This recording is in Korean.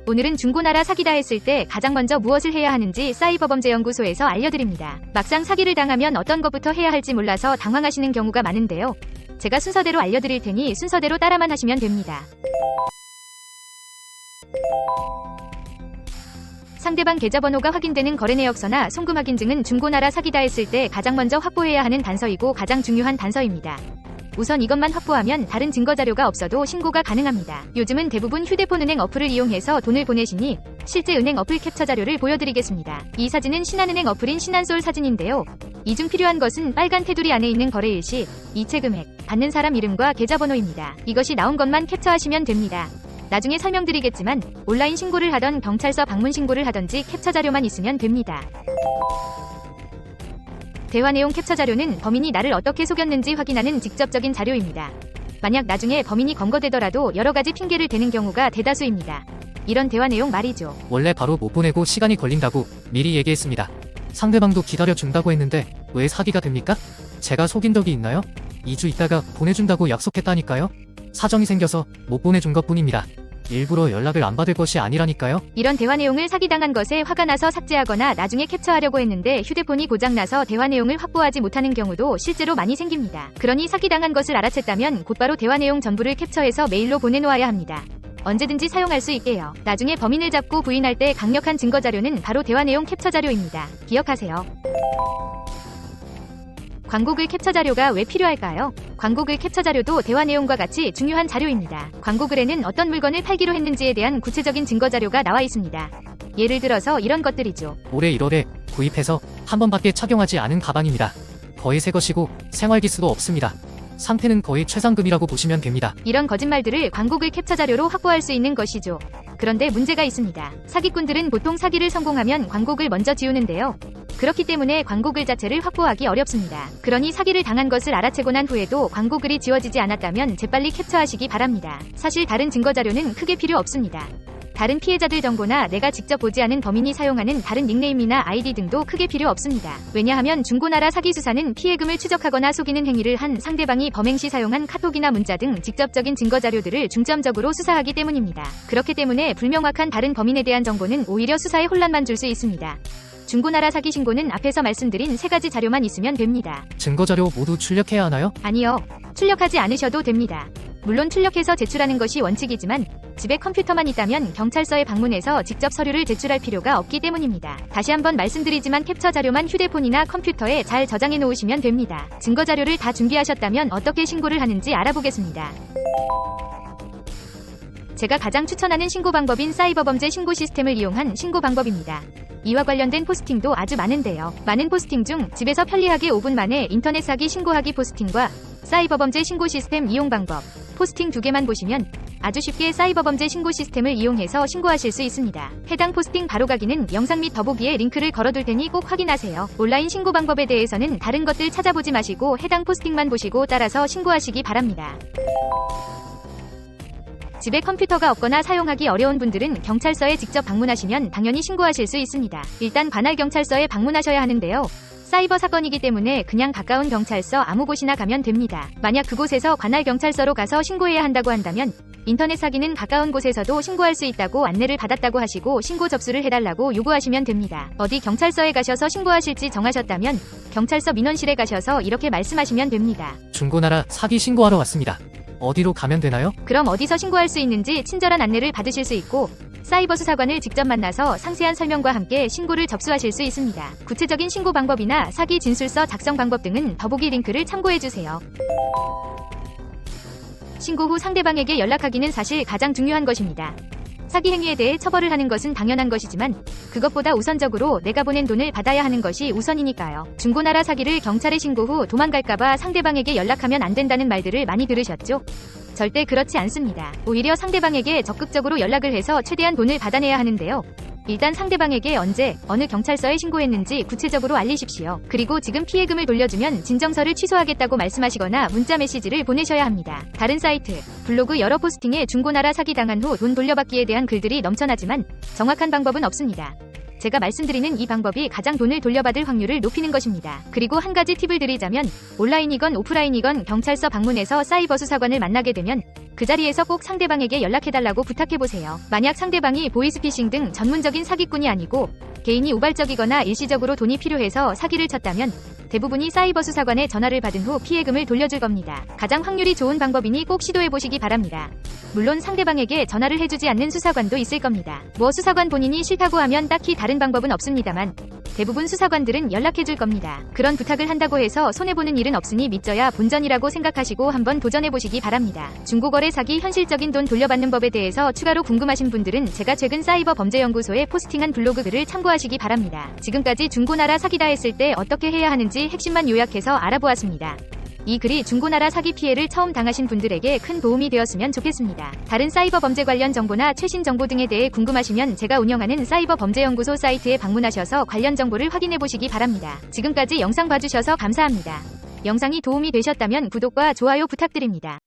오늘은 중고나라 사기다 했을 때 가장 먼저 무엇을 해야 하는지 사이버범죄연구소에서 알려드립니다. 막상 사기를 당하면 어떤 것부터 해야 할지 몰라서 당황하시는 경우가 많은데요. 제가 순서대로 알려드릴 테니 순서대로 따라만 하시면 됩니다. 상대방 계좌번호가 확인되는 거래내역서나 송금 확인증은 중고나라 사기다 했을 때 가장 먼저 확보해야 하는 단서이고 가장 중요한 단서입니다. 우선 이것만 확보하면 다른 증거자료가 없어도 신고가 가능합니다. 요즘은 대부분 휴대폰 은행 어플을 이용해서 돈을 보내시니 실제 은행 어플 캡처 자료를 보여드리겠습니다. 이 사진은 신한은행 어플인 신한솔 사진인데요. 이 중 필요한 것은 빨간 테두리 안에 있는 거래 일시, 이체 금액, 받는 사람 이름과 계좌번호입니다. 이것이 나온 것만 캡처하시면 됩니다. 나중에 설명드리겠지만 온라인 신고를 하던 경찰서 방문 신고를 하던지 캡처 자료만 있으면 됩니다. 대화 내용 캡처 자료는 범인이 나를 어떻게 속였는지 확인하는 직접적인 자료입니다. 만약 나중에 범인이 검거되더라도 여러가지 핑계를 대는 경우가 대다수입니다. 이런 대화 내용 말이죠. 원래 바로 못 보내고 시간이 걸린다고 미리 얘기했습니다. 상대방도 기다려준다고 했는데 왜 사기가 됩니까? 제가 속인 적이 있나요? 2주 있다가 보내준다고 약속했다니까요. 사정이 생겨서 못 보내준 것뿐입니다. 일부러 연락을 안 받을 것이 아니라니까요. 이런 대화 내용을 사기당한 것에 화가 나서 삭제하거나 나중에 캡처하려고 했는데 휴대폰이 고장나서 대화 내용을 확보하지 못하는 경우도 실제로 많이 생깁니다. 그러니 사기당한 것을 알아챘다면 곧바로 대화 내용 전부를 캡처해서 메일로 보내놓아야 합니다. 언제든지 사용할 수 있게요. 나중에 범인을 잡고 부인할 때 강력한 증거 자료는 바로 대화 내용 캡처 자료입니다. 기억하세요. 광고글 캡처 자료가 왜 필요할까요? 광고글 캡처 자료도 대화 내용과 같이 중요한 자료입니다. 광고글에는 어떤 물건을 팔기로 했는지에 대한 구체적인 증거 자료가 나와 있습니다. 예를 들어서 이런 것들이죠. 올해 1월에 구입해서 한 번밖에 착용하지 않은 가방입니다. 거의 새 것이고 생활기수도 없습니다. 상태는 거의 최상급이라고 보시면 됩니다. 이런 거짓말들을 광고글 캡처 자료로 확보할 수 있는 것이죠. 그런데 문제가 있습니다. 사기꾼들은 보통 사기를 성공하면 광고글 먼저 지우는데요. 그렇기 때문에 광고글 자체를 확보하기 어렵습니다. 그러니 사기를 당한 것을 알아채고 난 후에도 광고글이 지워지지 않았다면 재빨리 캡처하시기 바랍니다. 사실 다른 증거 자료는 크게 필요 없습니다. 다른 피해자들 정보나 내가 직접 보지 않은 범인이 사용하는 다른 닉네임이나 아이디 등도 크게 필요 없습니다. 왜냐하면 중고나라 사기 수사는 피해금을 추적하거나 속이는 행위를 한 상대방이 범행 시 사용한 카톡이나 문자 등 직접적인 증거 자료들을 중점적으로 수사하기 때문입니다. 그렇기 때문에 불명확한 다른 범인에 대한 정보는 오히려 수사에 혼란만 줄 수 있습니다. 중고나라 사기 신고는 앞에서 말씀드린 3가지 자료만 있으면 됩니다. 증거자료 모두 출력해야 하나요? 아니요. 출력하지 않으셔도 됩니다. 물론 출력해서 제출하는 것이 원칙이지만 집에 컴퓨터만 있다면 경찰서에 방문해서 직접 서류를 제출할 필요가 없기 때문입니다. 다시 한번 말씀드리지만 캡처 자료만 휴대폰이나 컴퓨터에 잘 저장해 놓으시면 됩니다. 증거 자료를 다 준비하셨다면 어떻게 신고를 하는지 알아보겠습니다. 제가 가장 추천하는 신고 방법인 사이버범죄 신고 시스템을 이용한 신고 방법입니다. 이와 관련된 포스팅도 아주 많은데요. 많은 포스팅 중 집에서 편리하게 5분 만에 인터넷 사기 신고하기 포스팅과 사이버범죄 신고 시스템 이용 방법, 포스팅 2개만 보시면 아주 쉽게 사이버범죄 신고 시스템을 이용해서 신고하실 수 있습니다. 해당 포스팅 바로가기는 영상 및 더보기에 링크를 걸어둘 테니 꼭 확인하세요. 온라인 신고 방법에 대해서는 다른 것들 찾아보지 마시고 해당 포스팅만 보시고 따라서 신고하시기 바랍니다. 집에 컴퓨터가 없거나 사용하기 어려운 분들은 경찰서에 직접 방문하시면 당연히 신고하실 수 있습니다. 일단 관할 경찰서에 방문하셔야 하는데요. 사이버 사건이기 때문에 그냥 가까운 경찰서 아무 곳이나 가면 됩니다. 만약 그곳에서 관할 경찰서로 가서 신고해야 한다고 한다면 인터넷 사기는 가까운 곳에서도 신고할 수 있다고 안내를 받았다고 하시고 신고 접수를 해달라고 요구하시면 됩니다. 어디 경찰서에 가셔서 신고하실지 정하셨다면 경찰서 민원실에 가셔서 이렇게 말씀하시면 됩니다. 중고나라 사기 신고하러 왔습니다. 어디로 가면 되나요? 그럼 어디서 신고할 수 있는지 친절한 안내를 받으실 수 있고 사이버 수사관을 직접 만나서 상세한 설명과 함께 신고를 접수하실 수 있습니다. 구체적인 신고 방법이나 사기 진술서 작성 방법 등은 더보기 링크를 참고해주세요. 신고 후 상대방에게 연락하기는 사실 가장 중요한 것입니다. 사기 행위에 대해 처벌을 하는 것은 당연한 것이지만 그것보다 우선적으로 내가 보낸 돈을 받아야 하는 것이 우선이니까요. 중고나라 사기를 경찰에 신고 후 도망갈까봐 상대방에게 연락하면 안 된다는 말들을 많이 들으셨죠? 절대 그렇지 않습니다. 오히려 상대방에게 적극적으로 연락을 해서 최대한 돈을 받아내야 하는데요. 일단 상대방에게 언제, 어느 경찰서에 신고했는지 구체적으로 알리십시오. 그리고 지금 피해금을 돌려주면 진정서를 취소하겠다고 말씀하시거나 문자 메시지를 보내셔야 합니다. 다른 사이트, 블로그 여러 포스팅에 중고나라 사기 당한 후 돈 돌려받기에 대한 글들이 넘쳐나지만 정확한 방법은 없습니다. 제가 말씀드리는 이 방법이 가장 돈을 돌려받을 확률을 높이는 것입니다. 그리고 한 가지 팁을 드리자면 온라인이건 오프라인이건 경찰서 방문해서 사이버 수사관을 만나게 되면 그 자리에서 꼭 상대방에게 연락해달라고 부탁해보세요. 만약 상대방이 보이스피싱 등 전문적인 사기꾼이 아니고 개인이 우발적이거나 일시적으로 돈이 필요해서 사기를 쳤다면 대부분이 사이버 수사관에 전화를 받은 후 피해금을 돌려줄 겁니다. 가장 확률이 좋은 방법이니 꼭 시도해보시기 바랍니다. 물론 상대방에게 전화를 해주지 않는 수사관도 있을 겁니다. 수사관 본인이 싫다고 하면 딱히 다른 방법은 없습니다만 대부분 수사관들은 연락해줄 겁니다. 그런 부탁을 한다고 해서 손해보는 일은 없으니 믿져야 본전이라고 생각하시고 한번 도전해보시기 바랍니다. 중고거래 사기 현실적인 돈 돌려받는 법에 대해서 추가로 궁금하신 분들은 제가 최근 사이버 범죄연구소에 포스팅한 블로그 글을 참고하시기 바랍니다. 지금까지 중고나라 사기다 했을 때 어떻게 해야 하는지 핵심만 요약해서 알아보았습니다. 이 글이 중고나라 사기 피해를 처음 당하신 분들에게 큰 도움이 되었으면 좋겠습니다. 다른 사이버 범죄 관련 정보나 최신 정보 등에 대해 궁금하시면 제가 운영하는 사이버 범죄연구소 사이트에 방문하셔서 관련 정보를 확인해 보시기 바랍니다. 지금까지 영상 봐주셔서 감사합니다. 영상이 도움이 되셨다면 구독과 좋아요 부탁드립니다.